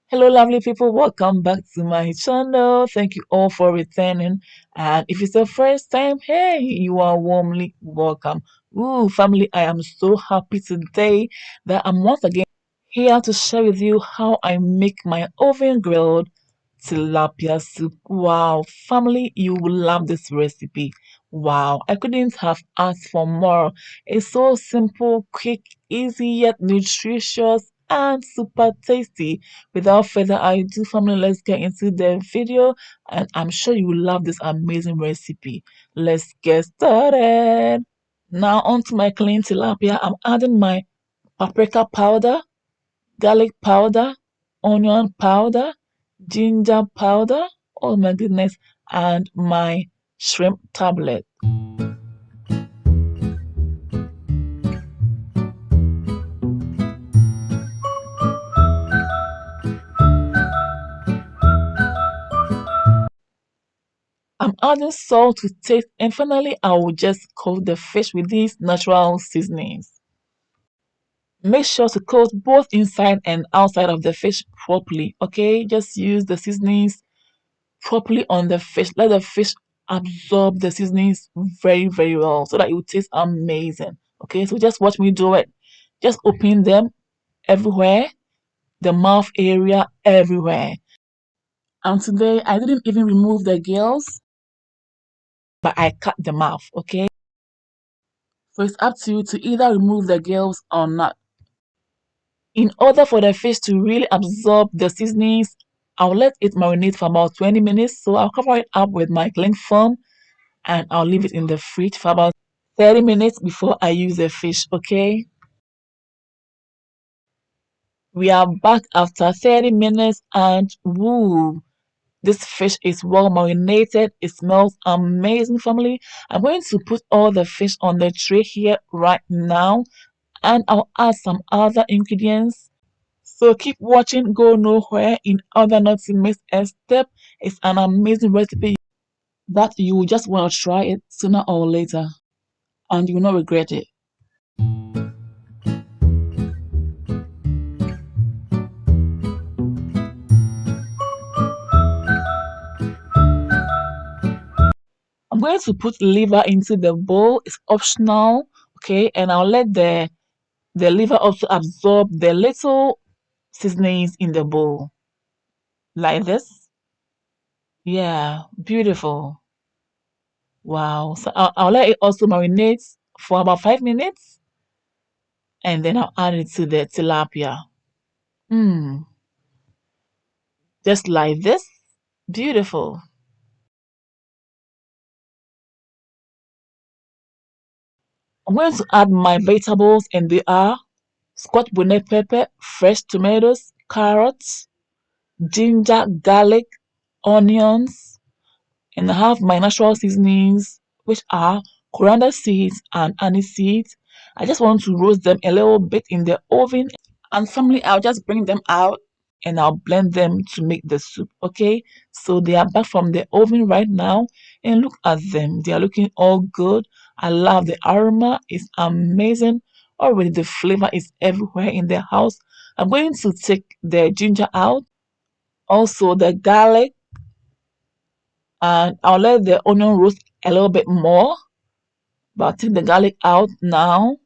Hello, lovely people. Welcome back to my channel. Thank you all for returning. And if it's your first time, hey, you are warmly welcome. Ooh, family, I am so happy today that I'm once again here to share with you how I make my oven grilled tilapia soup. Wow, family, you will love this recipe. Wow, I couldn't have asked for more. It's so simple, quick, easy, yet nutritious and super tasty. Without further ado, family, let's get into the video and I'm sure you will love this amazing recipe. Let's get started. Now onto my clean tilapia. I'm adding my paprika powder, garlic powder, onion powder, ginger powder, oh my goodness, and my shrimp tablet. I'm adding salt to taste, and finally, I will just coat the fish with these natural seasonings. Make sure to coat both inside and outside of the fish properly, okay? Just use the seasonings properly on the fish. Let the fish absorb the seasonings very, very well so that it will taste amazing. Okay, so just watch me do it. Just open them everywhere, the mouth area everywhere. And today I didn't even remove the gills, but I cut them off. Okay, so it's up to you to either remove the gills or not. In order for the fish to really absorb the seasonings, I'll let it marinate for about 20 minutes. So I'll cover it up with my cling film and I'll leave it in the fridge for about 30 minutes before I use the fish. Okay, we are back after 30 minutes and woo, this fish is well marinated. It smells amazing, family. I'm going to put all the fish on the tray here right now and I'll add some other ingredients. So keep watching, go nowhere in order not to miss a step. It's an amazing recipe that you will just want to try it sooner or later and you will not regret it. I'm going to put liver into the bowl. It's optional, okay? And I'll let the liver also absorb the little seasonings in the bowl like this. Yeah, beautiful. Wow. So I'll let it also marinate for about 5 minutes and then I'll add it to the tilapia. Mm, just like this. Beautiful. I'm going to add my vegetables and they are scotch bonnet pepper, fresh tomatoes, carrots, ginger, garlic, onions, and I have my natural seasonings, which are coriander seeds and anise seeds. I just want to roast them a little bit in the oven, and finally, I'll just bring them out and I'll blend them to make the soup. Okay, so they are back from the oven right now, and look at them, they are looking all good. I love the aroma, it's amazing. Already, the flavor is everywhere in the house. I'm going to take the ginger out, also the garlic, and I'll let the onion roast a little bit more, but I'll take the garlic out now.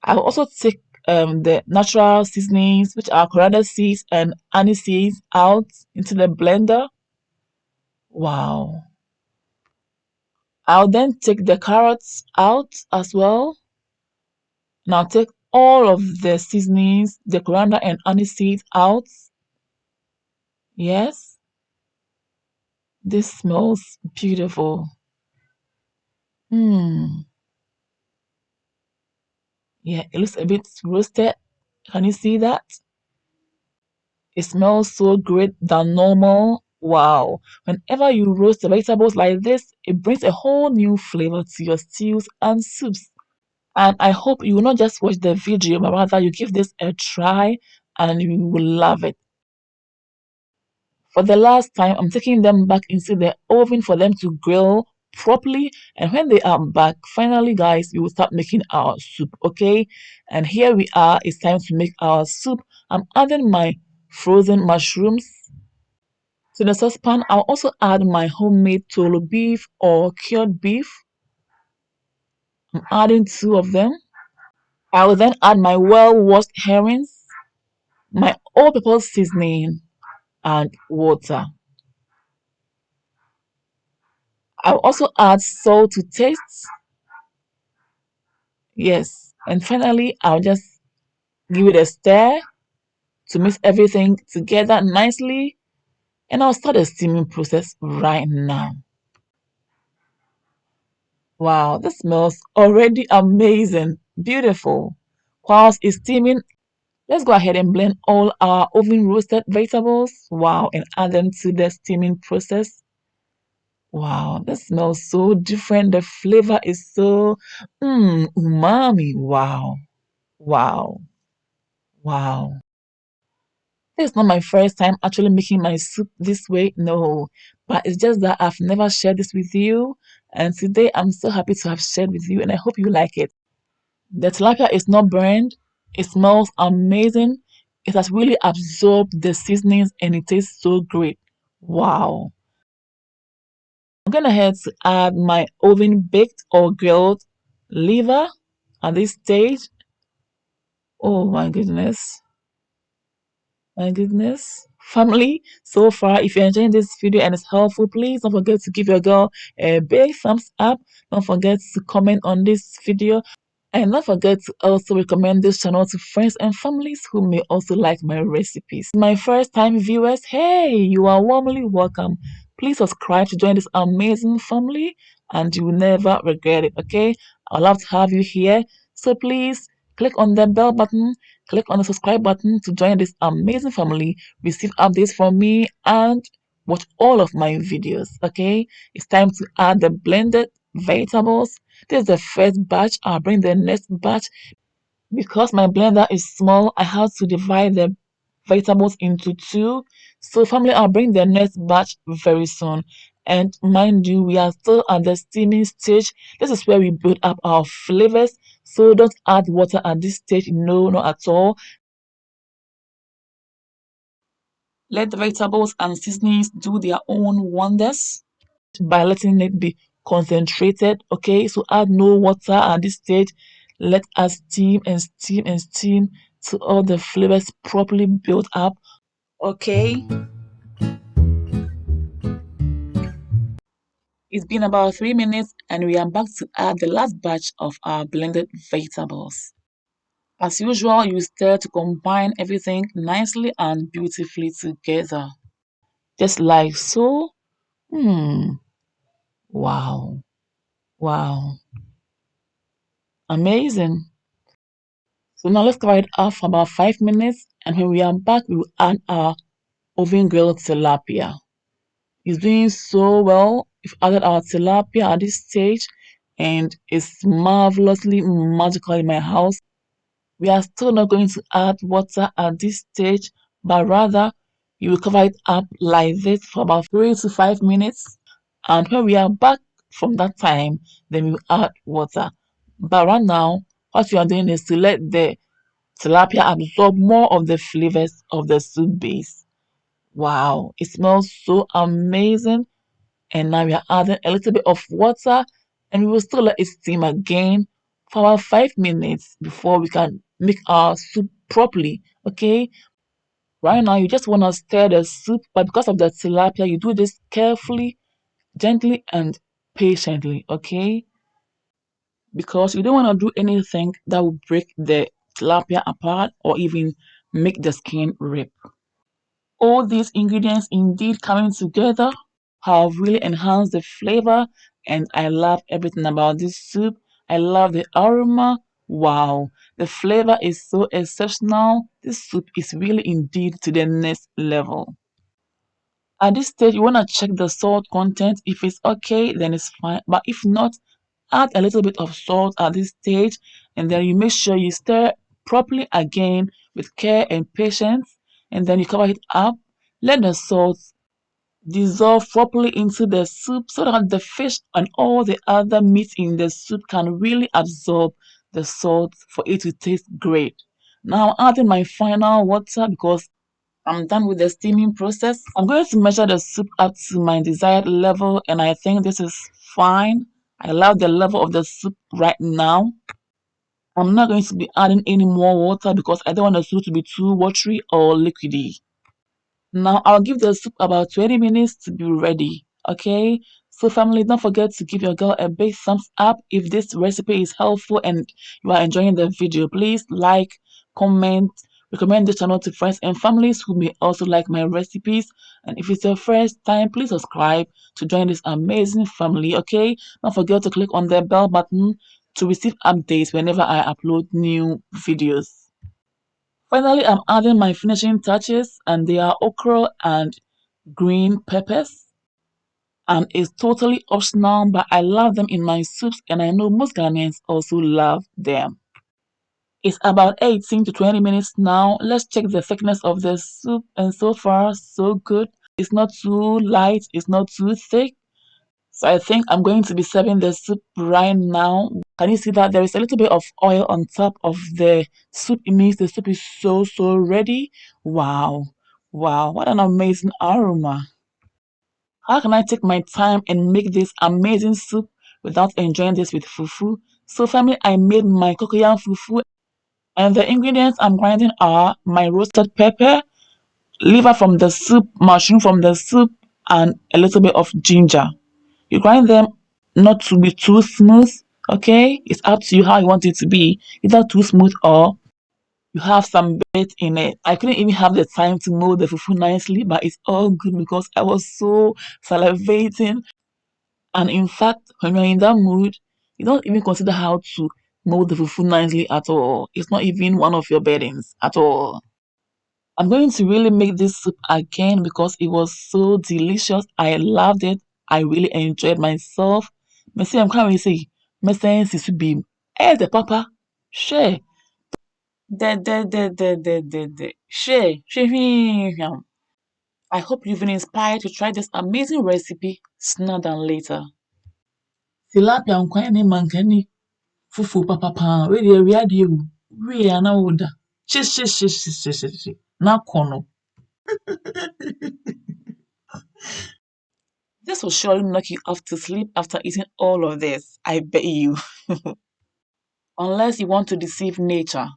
I'll also take the natural seasonings, which are coriander seeds and anise seeds, out into the blender. Wow. I'll then take the carrots out as well. And I'll take all of the seasonings, the coriander and anise seeds out. Yes, this smells beautiful. Hmm. Yeah, it looks a bit roasted. Can you see that? It smells so great than normal. Wow. Whenever you roast the vegetables like this, it brings a whole new flavor to your stews and soups. And I hope you will not just watch the video, but rather you give this a try and you will love it. For the last time, I'm taking them back into the oven for them to grill properly. And when they are back, finally, guys, we will start making our soup, okay? And here we are. It's time to make our soup. I'm adding my frozen mushrooms. To the saucepan, I'll also add my homemade tolo beef or cured beef. I'm adding two of them. I will then add my well-washed herrings, my all-purpose seasoning, and water. I'll also add salt to taste. Yes, and finally, I'll just give it a stir to mix everything together nicely, and I'll start the steaming process right now. Wow, this smells already amazing, beautiful. Whilst it's steaming, let's go ahead and blend all our oven roasted vegetables. Wow, and add them to the steaming process. Wow, that smells so different. The flavor is so umami. Wow, wow, wow. This is not my first time actually making my soup this way, no. But it's just that I've never shared this with you. And today I'm so happy to have shared with you and I hope you like it. The tilapia is not burned. It smells amazing. It has really absorbed the seasonings and it tastes so great. Wow. I'm gonna head to add my oven baked or grilled liver at this stage. Oh my goodness. My goodness. Family, so far, if you're enjoying this video and it's helpful, please don't forget to give your girl a big thumbs up. Don't forget to comment on this video. And don't forget to also recommend this channel to friends and families who may also like my recipes. My first time viewers, hey, you are warmly welcome. Please subscribe to join this amazing family and you will never regret it, okay? I'd love to have you here. So please click on the bell button, click on the subscribe button to join this amazing family, receive updates from me and watch all of my videos, okay? It's time to add the blended vegetables. This is the first batch. I'll bring the next batch. Because my blender is small, I have to divide the vegetables into two. So family, I'll bring the next batch very soon. And mind you, we are still at the steaming stage. This is where we build up our flavors. So don't add water at this stage. No, not at all. Let the vegetables and seasonings do their own wonders by letting it be concentrated. Okay, so add no water at this stage. Let us steam and steam and steam till all the flavors properly build up. Okay, it's been about 3 minutes and we are back to add the last batch of our blended vegetables. As usual, you stir to combine everything nicely and beautifully together, just like so. Wow, wow, amazing. So now let's cover it up for about 5 minutes, and when we are back, we will add our oven grilled tilapia. It's doing so well. We've added our tilapia at this stage, and it's marvelously magical in my house. We are still not going to add water at this stage, but rather you will cover it up like this for about 3 to 5 minutes. And when we are back from that time, then we will add water. But right now, what we are doing is to let the tilapia absorb more of the flavors of the soup base. Wow, it smells so amazing. And now we are adding a little bit of water and we will still let it steam again for about 5 minutes before we can make our soup properly. Okay, right now you just want to stir the soup, but because of the tilapia, you do this carefully, gently, and patiently. Okay, because you don't want to do anything that will break the tilapia apart or even make the skin rip. All these ingredients indeed coming together have really enhanced the flavor and I love everything about this soup. I love the aroma. Wow, the flavor is so exceptional. This soup is really indeed to the next level. At this stage, you want to check the salt content. If it's okay, then it's fine. But if not, add a little bit of salt at this stage and then you make sure you stir properly again with care and patience and then you cover it up. Let the salt dissolve properly into the soup so that the fish and all the other meat in the soup can really absorb the salt for it to taste great. Now I'm adding my final water because I'm done with the steaming process. I'm going to measure the soup up to my desired level, and I think this is fine. I love the level of the soup right now. I'm not going to be adding any more water because I don't want the soup to be too watery or liquidy. Now I'll give the soup about 20 minutes to be ready. Okay? So family, don't forget to give your girl a big thumbs up if this recipe is helpful and you are enjoying the video. Please like, comment, recommend this channel to friends and families who may also like my recipes. And if it's your first time, please subscribe to join this amazing family. Okay? Don't forget to click on the bell button to receive updates whenever I upload new videos. Finally, I'm adding my finishing touches, and they are okra and green peppers. And it's totally optional, but I love them in my soups, and I know most Ghanaians also love them. It's about 18 to 20 minutes now. Let's check the thickness of the soup, and so far, so good. It's not too light, it's not too thick. So I think I'm going to be serving the soup right now. Can you see that there is a little bit of oil on top of the soup? It means the soup is so ready. Wow. Wow, what an amazing aroma. How can I take my time and make this amazing soup without enjoying this with fufu? So family, I made my cocoyam fufu, and the ingredients I'm grinding are my roasted pepper, liver from the soup, mushroom from the soup, and a little bit of ginger. You grind them not to be too smooth, okay? It's up to you how you want it to be, either too smooth or you have some bit in it. I couldn't even have the time to mold the fufu nicely, but it's all good because I was so salivating. And in fact, when you're in that mood, you don't even consider how to mold the fufu nicely at all. It's not even one of your burdens at all. I'm going to really make this soup again because it was so delicious. I loved it. I really enjoyed myself. Messi, I'm can't really say, Messi, this would be, the papa, share, share. I hope you've been inspired to try this amazing recipe sooner than later. Tilapia nkwan ne mankani fufu papa we de wi ade ewu we ana woda shi na kono. This will surely knock you off to sleep after eating all of this, I bet you. Unless you want to deceive nature.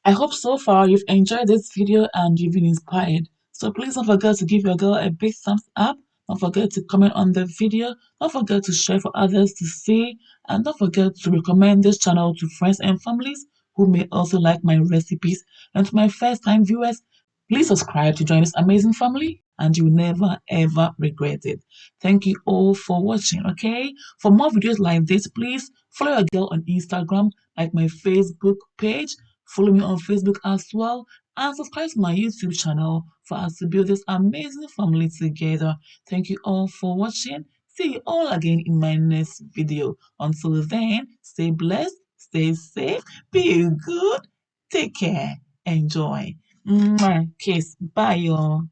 I hope so far you've enjoyed this video and you've been inspired. So please don't forget to give your girl a big thumbs up. Don't forget to comment on the video. Don't forget to share for others to see. And don't forget to recommend this channel to friends and families who may also like my recipes. And to my first time viewers, please subscribe to join this amazing family and you will never ever regret it. Thank you all for watching, okay? For more videos like this, please follow your girl on Instagram, like my Facebook page. Follow me on Facebook as well and subscribe to my YouTube channel for us to build this amazing family together. Thank you all for watching. See you all again in my next video. Until then, stay blessed, stay safe, be good, take care, enjoy. Mwah. Kiss. Bye, y'all.